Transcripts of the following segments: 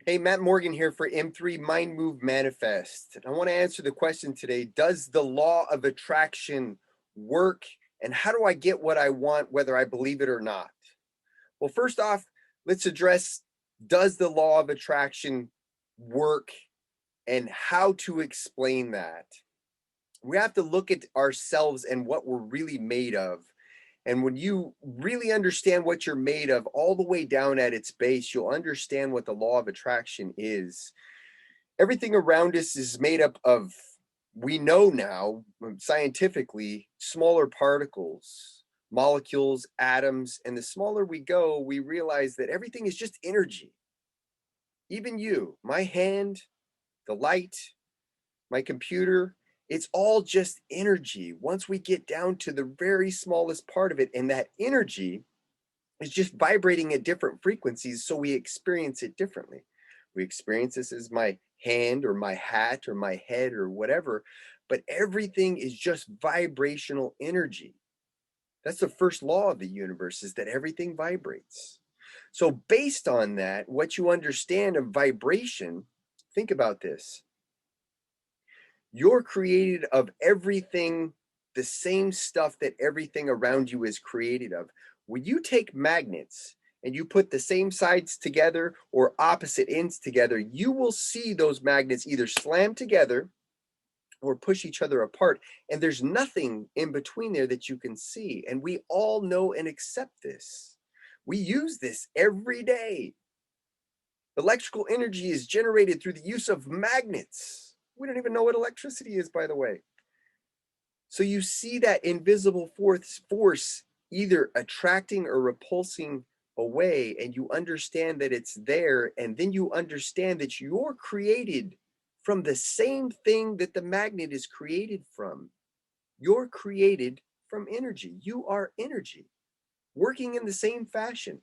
Hey, Matt Morgan here for M3 Mind Move Manifest. And I want to answer the question today. Does the law of attraction work? And how do I get what I want, whether I believe it or not? Well, first off, let's address, does the law of attraction work and how to explain that? We have to look at ourselves and what we're really made of. And when you really understand what you're made of, all the way down at its base, you'll understand what the law of attraction is. Everything around us is made up of, we know now scientifically, smaller particles, molecules, atoms. And the smaller we go, we realize that everything is just energy. Even you, my hand, the light, my computer, it's all just energy. Once we get down to the very smallest part of it, and that energy is just vibrating at different frequencies, so we experience it differently. We experience this as my hand or my hat or my head or whatever, but everything is just vibrational energy. That's the first law of the universe, is that everything vibrates. So based on that, what you understand of vibration, think about this. You're created of everything, the same stuff that everything around you is created of. When you take magnets and you put the same sides together or opposite ends together, you will see those magnets either slam together or push each other apart. And there's nothing in between there that you can see. And we all know and accept this. We use this every day. Electrical energy is generated through the use of magnets. We don't even know what electricity is, by the way. So you see that invisible force either attracting or repulsing away, and you understand that it's there, and then you understand that you're created from the same thing that the magnet is created from. You're created from energy. You are energy, working in the same fashion,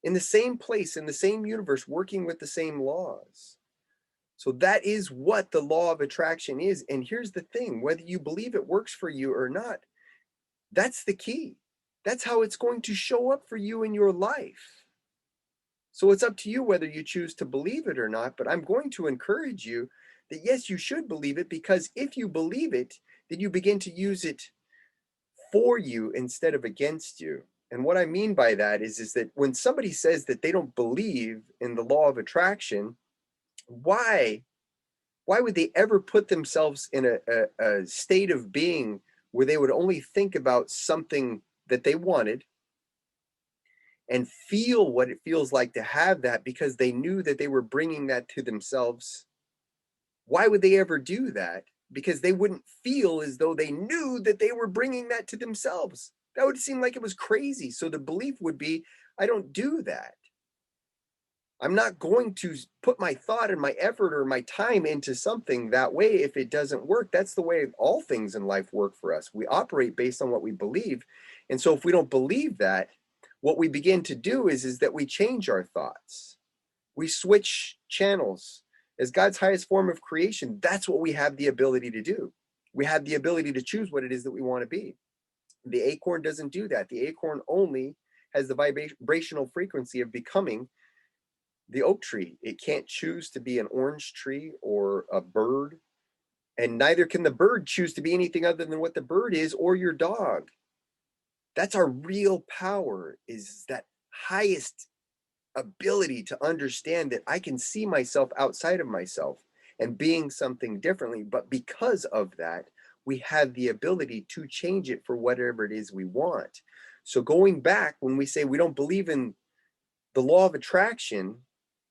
in the same place, in the same universe, working with the same laws. So that is what the law of attraction is. And here's the thing, whether you believe it works for you or not, that's the key. That's how it's going to show up for you in your life. So it's up to you whether you choose to believe it or not. But I'm going to encourage you that yes, you should believe it, because if you believe it, then you begin to use it for you instead of against you. And what I mean by that is that when somebody says that they don't believe in the law of attraction, why why would they ever put themselves in a state of being where they would only think about something that they wanted and feel what it feels like to have that, because they knew that they were bringing that to themselves? Why would they ever do that? Because they wouldn't feel as though they knew that they were bringing that to themselves. That would seem like it was crazy. So the belief would be, I don't do that. I'm not going to put my thought and my effort or my time into something that way if it doesn't work. That's the way all things in life work for us. We operate based on what we believe. And so if we don't believe that, what we begin to do is that we change our thoughts. We switch channels. As God's highest form of creation, that's what we have the ability to do. We have the ability to choose what it is that we want to be. The acorn doesn't do that. The acorn only has the vibrational frequency of becoming the oak tree. It can't choose to be an orange tree or a bird, and neither can the bird choose to be anything other than what the bird is, or your dog. That's our real power, is that highest ability to understand that I can see myself outside of myself and being something differently. But because of that, we have the ability to change it for whatever it is we want. So going back, when we say we don't believe in the law of attraction,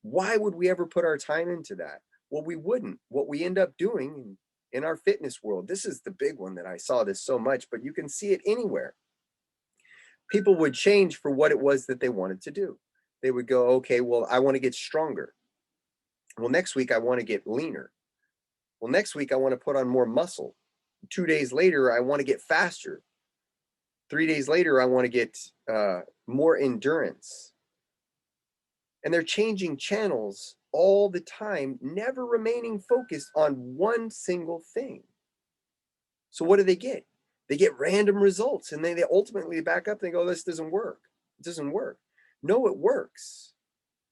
why would we ever put our time into that? Well, we wouldn't. What we end up doing in our fitness world, this is the big one that I saw this so much, but you can see it anywhere. People would change for what it was that they wanted to do. They would go, okay, well, I want to get stronger. Well, next week, I want to get leaner. Well, next week, I want to put on more muscle. 2 days later, I want to get faster. 3 days later, I want to get more endurance. And they're changing channels all the time, never remaining focused on one single thing. So what do they get? They get random results, and then they ultimately back up and they go, this doesn't work. It doesn't work. No, it works.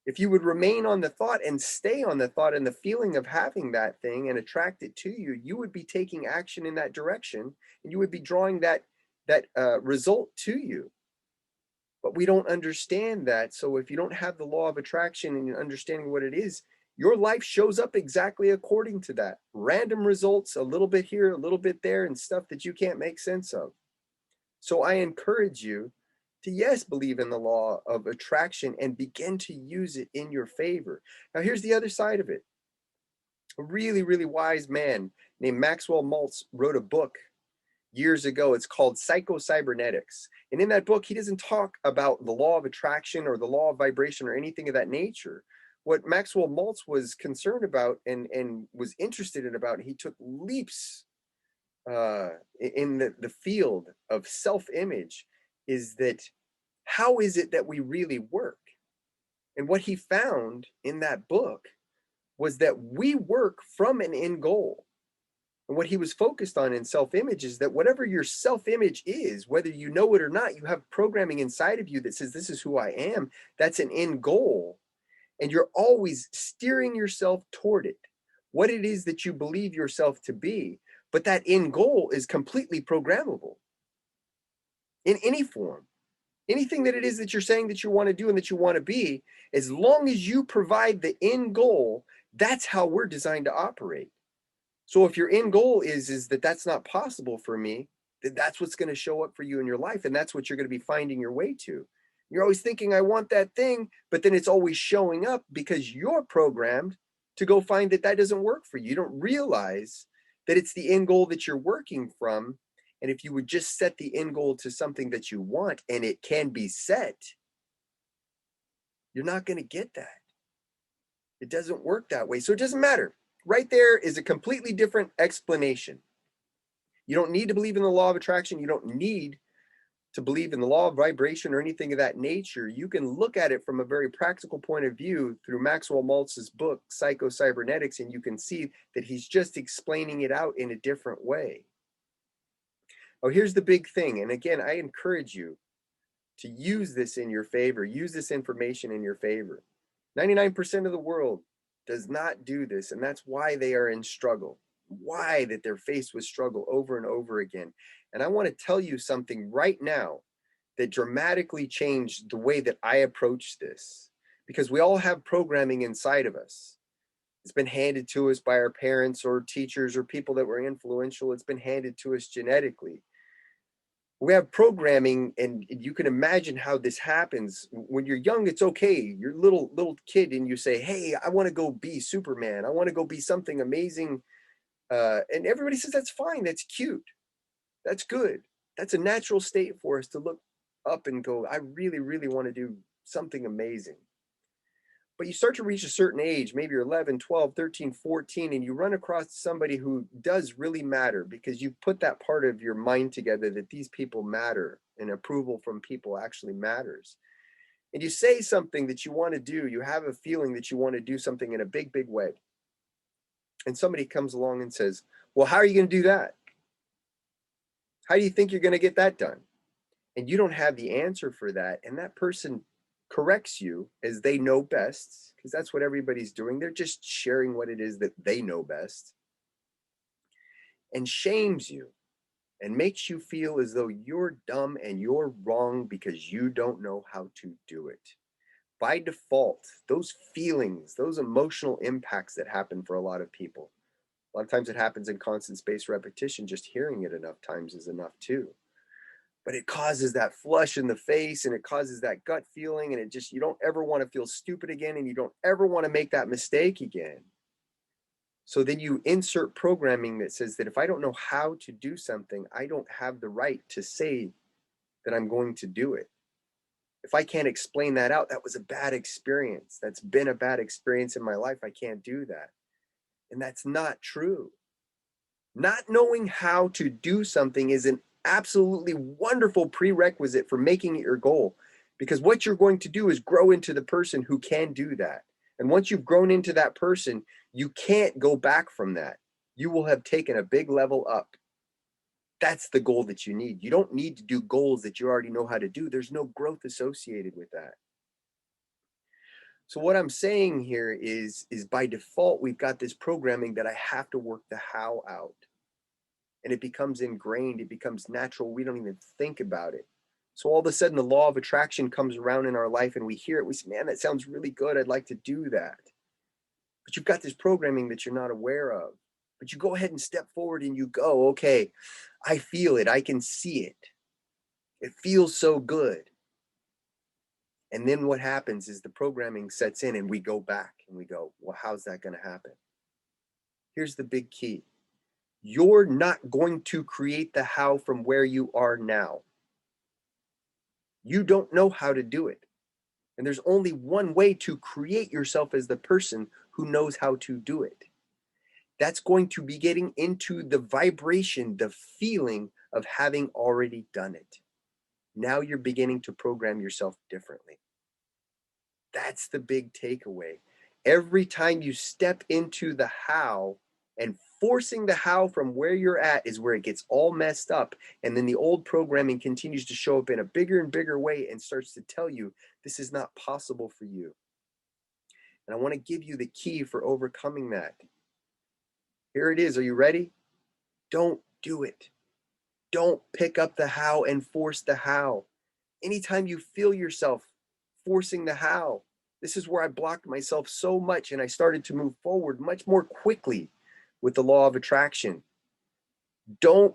If you would remain on the thought and stay on the thought and the feeling of having that thing and attract it to you, you would be taking action in that direction, and you would be drawing that result to you. But we don't understand that. So if you don't have the law of attraction and understanding what it is, your life shows up exactly according to that. Random results, a little bit here, a little bit there, and stuff that you can't make sense of. So I encourage you to, yes, believe in the law of attraction and begin to use it in your favor. Now, here's the other side of it. A really, really wise man named Maxwell Maltz wrote a book years ago. It's called Psycho-Cybernetics. And in that book, he doesn't talk about the law of attraction or the law of vibration or anything of that nature. What Maxwell Maltz was concerned about and was interested in about, he took leaps in the field of self-image, is that how is it that we really work? And what he found in that book was that we work from an end goal. And what he was focused on in self-image is that whatever your self-image is, whether you know it or not, you have programming inside of you that says, this is who I am. That's an end goal. And you're always steering yourself toward it, what it is that you believe yourself to be. But that end goal is completely programmable in any form. Anything that it is that you're saying that you want to do and that you want to be, as long as you provide the end goal, that's how we're designed to operate. So if your end goal is that that's not possible for me, then that's what's going to show up for you in your life. And that's what you're going to be finding your way to. You're always thinking, I want that thing, but then it's always showing up because you're programmed to go find that that doesn't work for you. You don't realize that it's the end goal that you're working from. And if you would just set the end goal to something that you want and it can be set, you're not going to get that. It doesn't work that way. So it doesn't matter. Right there is a completely different explanation. You don't need to believe in the law of attraction. You don't need to believe in the law of vibration or anything of that nature. You can look at it from a very practical point of view through Maxwell Maltz's book, Psycho-Cybernetics, and you can see that he's just explaining it out in a different way. Oh, here's the big thing. And again, I encourage you to use this in your favor. Use this information in your favor. 99% of the world does not do this, and that's why they are in struggle. Why that they're faced with struggle over and over again. And I want to tell you something right now that dramatically changed the way that I approach this, because we all have programming inside of us. It's been handed to us by our parents or teachers or people that were influential. It's been handed to us genetically. We have programming, and you can imagine how this happens. When you're young, it's okay. You're a little kid and you say, hey, I want to go be Superman. I want to go be something amazing. And everybody says, that's fine. That's cute. That's good. That's a natural state for us to look up and go, I really, really want to do something amazing. But you start to reach a certain age, maybe you're 11, 12, 13, 14, and you run across somebody who does really matter because you put that part of your mind together that these people matter and approval from people actually matters. And you say something that you want to do, you have a feeling that you want to do something in a big, big way. And somebody comes along and says, well, how are you going to do that? How do you think you're going to get that done? And you don't have the answer for that. And that person corrects you as they know best, because that's what everybody's doing. They're just sharing what it is that they know best, and shames you and makes you feel as though you're dumb and you're wrong because you don't know how to do it. By default, those feelings, those emotional impacts that happen for a lot of people, a lot of times it happens in constant spaced repetition. Just hearing it enough times is enough too. But it causes that flush in the face, and it causes that gut feeling, and it just, you don't ever want to feel stupid again, and you don't ever want to make that mistake again. So then you insert programming that says that if I don't know how to do something, I don't have the right to say that I'm going to do it. If I can't explain that out, that was a bad experience. That's been a bad experience in my life. I can't do that. And that's not true. Not knowing how to do something is an absolutely wonderful prerequisite for making it your goal, because what you're going to do is grow into the person who can do that. And once you've grown into that person, you can't go back from that. You will have taken a big level up. That's the goal that you need. You don't need to do goals that you already know how to do. There's no growth associated with that. So what I'm saying here is by default, we've got this programming that I have to work the how out. And it becomes ingrained, it becomes natural. We don't even think about it. So all of a sudden, the law of attraction comes around in our life and we hear it. We say, man, that sounds really good. I'd like to do that. But you've got this programming that you're not aware of. But you go ahead and step forward and you go, okay, I feel it. I can see it. It feels so good. And then what happens is the programming sets in and we go back and we go, well, how's that going to happen? Here's the big key. You're not going to create the how from where you are now. You don't know how to do it. And there's only one way to create yourself as the person who knows how to do it. That's going to be getting into the vibration, the feeling of having already done it. Now you're beginning to program yourself differently. That's the big takeaway. Every time you step into the how and forcing the how from where you're at is where it gets all messed up. And then the old programming continues to show up in a bigger and bigger way and starts to tell you this is not possible for you. And I want to give you the key for overcoming that. Here it is. Are you ready? Don't do it. Don't pick up the how and force the how. Anytime you feel yourself forcing the how, this is where I blocked myself so much and I started to move forward much more quickly with the law of attraction. Don't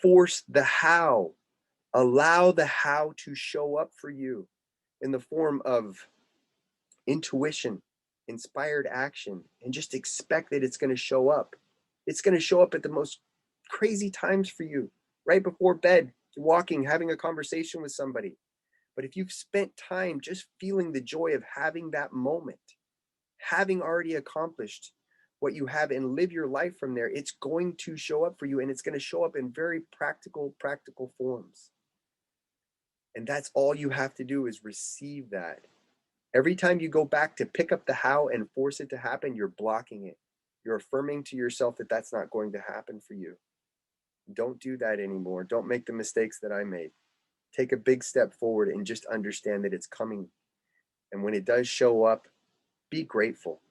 force the how. Allow the how to show up for you in the form of intuition, inspired action, and just expect that it's going to show up. It's going to show up at the most crazy times for you, right before bed, walking, having a conversation with somebody. But if you've spent time just feeling the joy of having that moment, having already accomplished what you have and live your life from there, it's going to show up for you, and it's going to show up in very practical forms. And that's all you have to do is receive that. Every time you go back to pick up the how and force it to happen, you're blocking it. You're affirming to yourself that that's not going to happen for you. Don't do that anymore. Don't make the mistakes that I made. Take a big step forward and just understand that it's coming. And when it does show up, be grateful.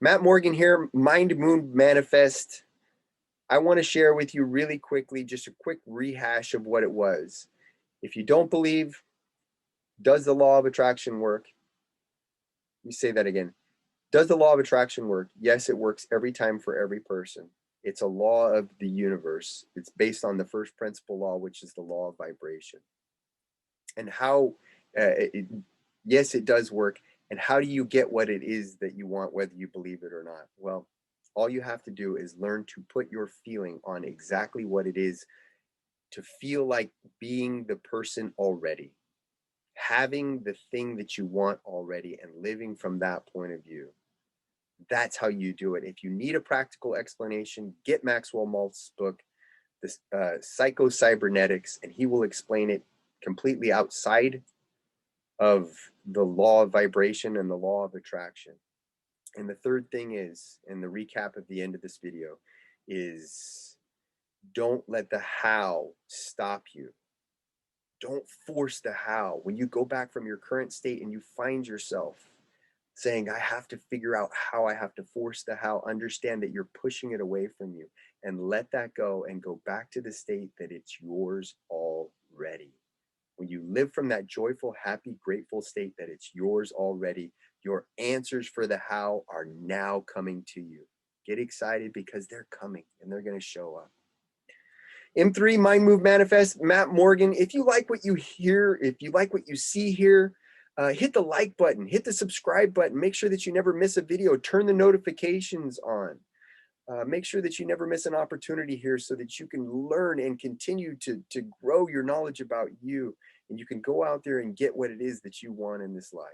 Matt Morgan here, Mind Moon Manifest. I want to share with you really quickly just a quick rehash of what it was. If you don't believe, does the law of attraction work? Let me say that again. Does the law of attraction work? Yes, it works every time for every person. It's a law of the universe. It's based on the first principle law, which is the law of vibration. And how, yes, it does work. And how do you get what it is that you want, whether you believe it or not? Well, all you have to do is learn to put your feeling on exactly what it is to feel like being the person already, having the thing that you want already, and living from that point of view. That's how you do it. If you need a practical explanation, get Maxwell Maltz's book, this Psycho Cybernetics, and he will explain it completely outside of the law of vibration and the law of attraction. And the third thing is, and the recap at the end of this video, is don't let the how stop you. Don't force the how. When you go back from your current state and you find yourself saying, I have to figure out how, I have to force the how, understand that you're pushing it away from you and let that go and go back to the state that it's yours already. When you live from that joyful, happy, grateful state that it's yours already, your answers for the how are now coming to you. Get excited because they're coming and they're going to show up. M3 Mind Move Manifest, Matt Morgan. If you like what you hear, if you like what you see here, hit the like button, hit the subscribe button, make sure that you never miss a video, turn the notifications on. Make sure that you never miss an opportunity here so that you can learn and continue to grow your knowledge about you, and you can go out there and get what it is that you want in this life.